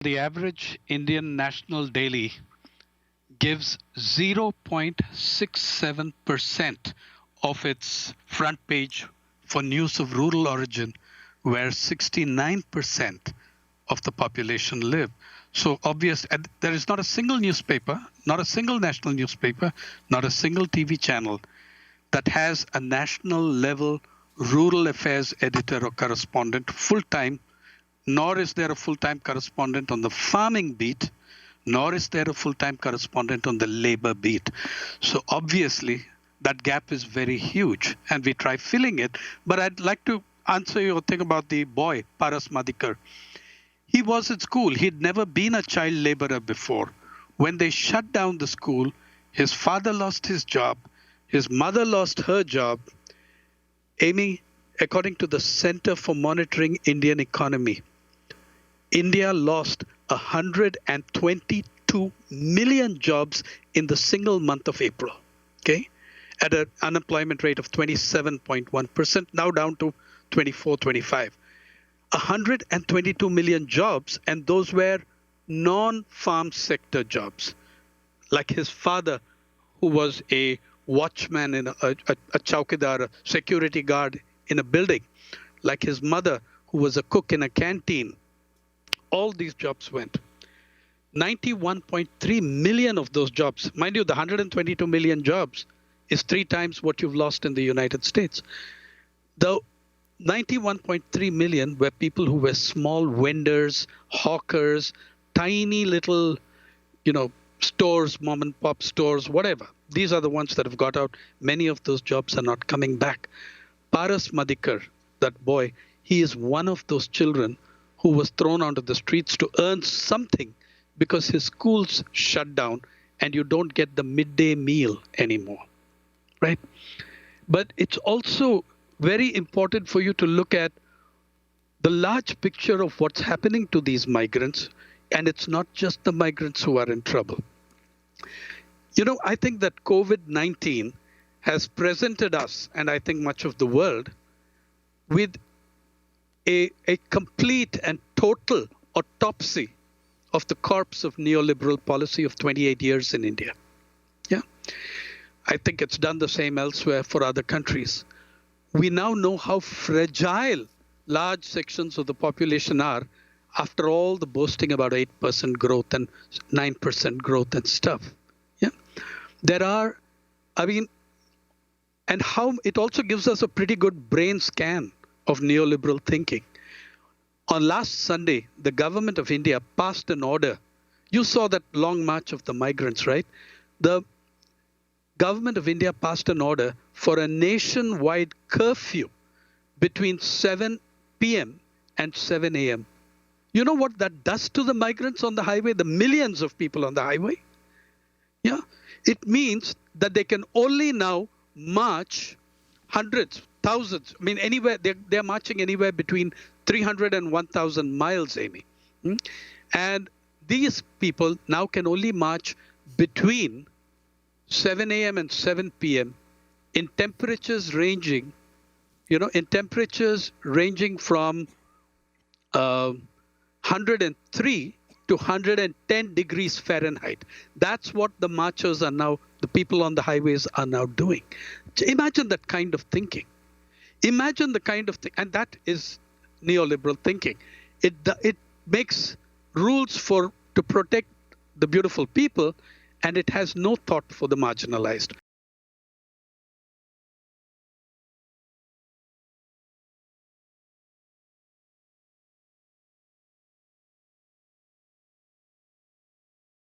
The average Indian national daily gives 0.67% of its front page for news of rural origin, where 69% of the population live. So obvious, there is not a single newspaper, not a single national newspaper, not a single TV channel that has a national level rural affairs editor or correspondent full time, nor is there a full time correspondent on the farming beat, nor is there a full time correspondent on the labor beat. So obviously, that gap is very huge, and we try filling it. But I'd like to answer your thing about the boy, Paras Madikar. He was at school. He'd never been a child laborer before. When they shut down the school, his father lost his job, his mother lost her job. Amy, according to the Center for Monitoring Indian Economy, India lost 122 million jobs in the single month of April, okay, at an unemployment rate of 27.1%, now down to 24, 25. 122 million jobs, and those were non-farm sector jobs, like his father, who was a watchman in a chowkidar, a security guard in a building, like his mother, who was a cook in a canteen. All these jobs went. 91.3 million of those jobs, mind you, the 122 million jobs is 3 times what you've lost in the United States. The 91.3 million were people who were small vendors, hawkers, tiny little, stores, mom and pop stores, whatever. These are the ones that have got out. Many of those jobs are not coming back. Paras Madikar, that boy, he is one of those children who was thrown onto the streets to earn something because his schools shut down and you don't get the midday meal anymore, right? But it's also very important for you to look at the large picture of what's happening to these migrants, and it's not just the migrants who are in trouble. I think that COVID-19 has presented us, and I think much of the world, with a complete and total autopsy of the corpse of neoliberal policy of 28 years in India. Yeah, I think it's done the same elsewhere for other countries. We now know how fragile large sections of the population are after all the boasting about 8% growth and 9% growth and stuff. Yeah, and how it also gives us a pretty good brain scan of neoliberal thinking. On last Sunday, the government of India passed an order. You saw that long march of the migrants, right? The government of India passed an order for a nationwide curfew between 7 p.m. and 7 a.m. You know what that does to the migrants on the highway, the millions of people on the highway? Yeah, it means that they can only now march hundreds, thousands. I mean, anywhere they're marching anywhere between 300 and 1,000 miles, Amy. And these people now can only march between 7 a.m. and 7 p.m. in temperatures ranging, from 103 to 110 degrees Fahrenheit. That's what the marchers are now, the people on the highways are now doing. Imagine that kind of thinking. Imagine the kind of thing, and that is neoliberal thinking. It makes rules to protect the beautiful people, and it has no thought for the marginalized.